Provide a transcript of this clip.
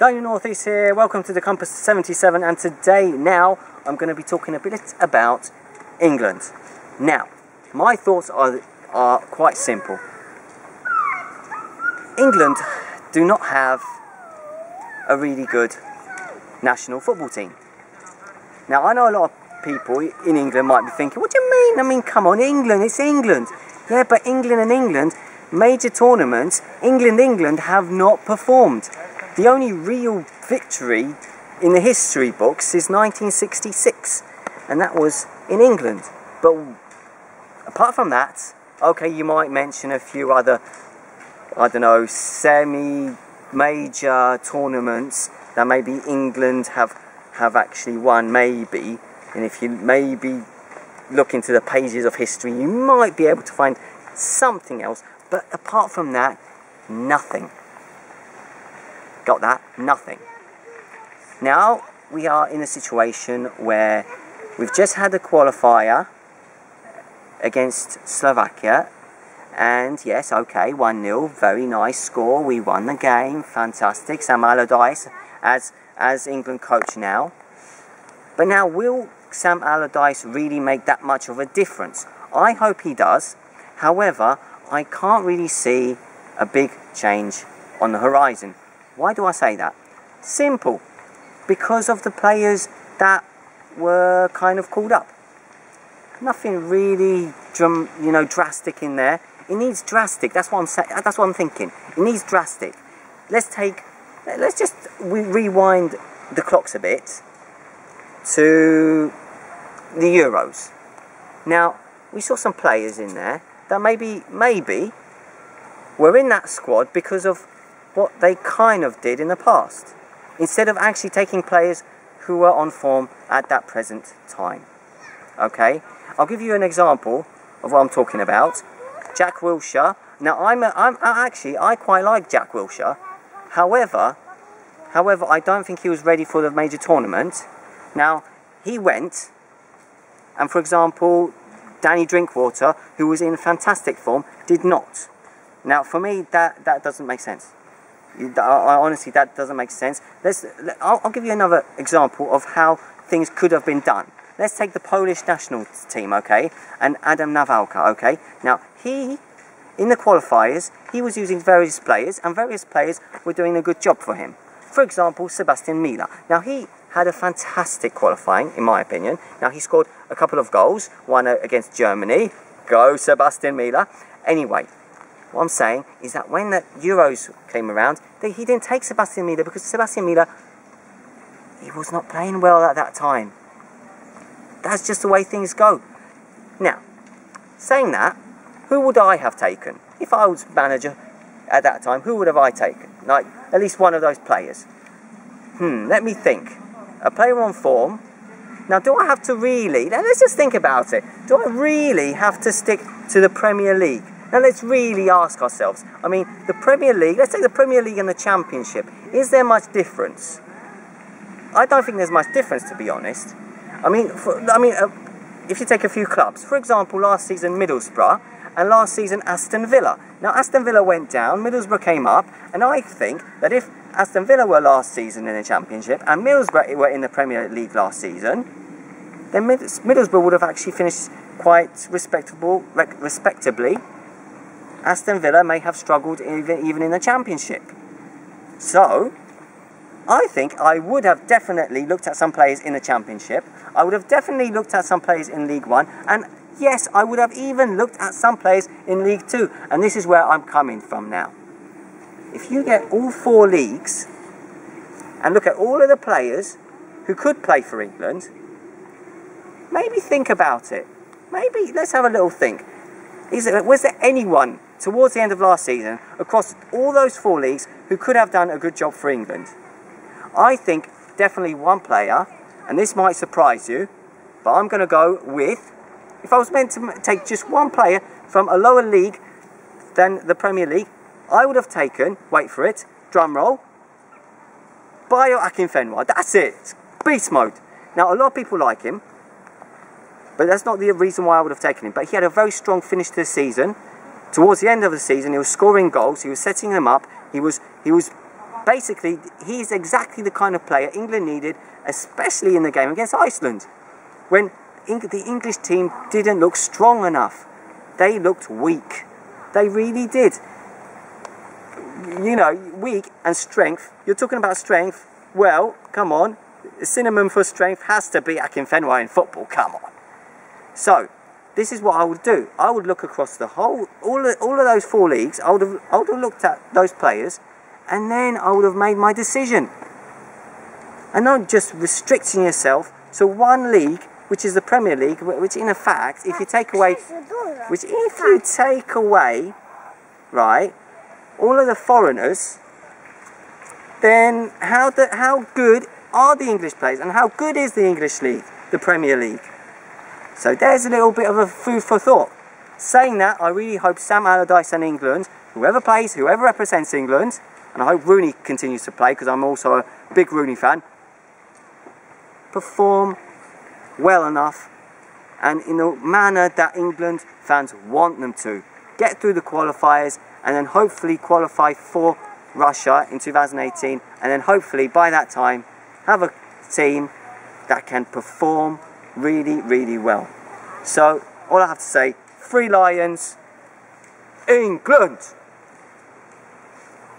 Daniel Northeast here, welcome to the Compass 77, and today now I'm going to be talking a bit about England. Now, my thoughts are quite simple. England do not have a really good national football team. Now, I know a lot of people in England might be thinking, what do you mean? I mean, come on, England, it's England. Yeah, but England, major tournaments, England have not performed. The only real victory in the history books is 1966, and that was in England. But apart from that, okay, you might mention a few other, I don't know, semi-major tournaments that maybe England have actually won, maybe. And if you maybe look into the pages of history, you might be able to find something else. But apart from that, nothing. Got that? Nothing. Now we are in a situation where we've just had a qualifier against Slovakia, and yes, okay, 1-0, very nice score, we won the game, fantastic. Sam Allardyce as England coach now. But now, will Sam Allardyce really make that much of a difference? I hope he does. However, I can't really see a big change on the horizon. Why do I say that? Simple. Because of the players that were kind of called up. Nothing really, drastic in there. It needs drastic. That's what I'm saying. That's what I'm thinking. It needs drastic. Let's just rewind the clocks a bit to the Euros. Now, we saw some players in there that maybe were in that squad because of what they kind of did in the past, instead of actually taking players who were on form at that present time. Okay, I'll give you an example of what I'm talking about. Jack Wilshere. Now, I quite like Jack Wilshere. However, I don't think he was ready for the major tournament. Now, he went, and for example, Danny Drinkwater, who was in fantastic form, did not. Now, for me, that doesn't make sense. Honestly, that doesn't make sense. I'll give you another example of how things could have been done. Let's take the Polish national team, okay, and Adam Nawałka, okay. Now, in the qualifiers, he was using various players, and various players were doing a good job for him. For example, Sebastian Miller. Now, he had a fantastic qualifying, in my opinion. Now, he scored a couple of goals, one against Germany. Go, Sebastian Miller. Anyway, what I'm saying is that when the Euros came around, he didn't take Sebastian Miller because Sebastian Miller, he was not playing well at that time. That's just the way things go. Now, saying that, who would I have taken? If I was manager at that time, who would have I taken? Like, at least one of those players. Let me think. A player on form. Now, do I have to really, now let's just think about it. Do I really have to stick to the Premier League? Now, let's really ask ourselves. I mean, the Premier League, let's take the Premier League and the Championship. Is there much difference? I don't think there's much difference, to be honest. I mean, if you take a few clubs, for example, last season Middlesbrough, and last season Aston Villa. Now, Aston Villa went down, Middlesbrough came up, and I think that if Aston Villa were last season in the Championship, and Middlesbrough were in the Premier League last season, then Middlesbrough would have actually finished quite respectably. Aston Villa may have struggled even in the Championship. So, I think I would have definitely looked at some players in the Championship. I would have definitely looked at some players in League One. And yes, I would have even looked at some players in League Two. And this is where I'm coming from now. If you get all four leagues and look at all of the players who could play for England, maybe think about it. Maybe let's have a little think. Was there anyone towards the end of last season across all those four leagues who could have done a good job for England? I think definitely one player, and this might surprise you, but I'm going to go with, if I was meant to take just one player from a lower league than the Premier League, I would have taken, wait for it, drum roll, Bayo Akinfenwa. That's it. Beast mode. Now, a lot of people like him, but that's not the reason why I would have taken him. But he had a very strong finish to the season. Towards the end of the season, he was scoring goals. He was setting them up. He was basically, he's exactly the kind of player England needed, especially in the game against Iceland, when the English team didn't look strong enough. They looked weak. They really did. You know, weak and strength. You're talking about strength. Well, come on. The synonym for strength has to be Akinfenwa in football. Come on. So, this is what I would do. I would look across the whole, all of those 4 leagues. I would have looked at those players, and then I would have made my decision. And not just restricting yourself to one league, which is the Premier League, which in fact, if you take away, right, all of the foreigners, then how good are the English players, and how good is the English league, the Premier League? So there's a little bit of a food for thought. Saying that, I really hope Sam Allardyce and England, whoever plays, whoever represents England, and I hope Rooney continues to play because I'm also a big Rooney fan, perform well enough and in a manner that England fans want them to. Get through the qualifiers and then hopefully qualify for Russia in 2018, and then hopefully by that time have a team that can perform really, really well. So all I have to say, 3 Lions, England!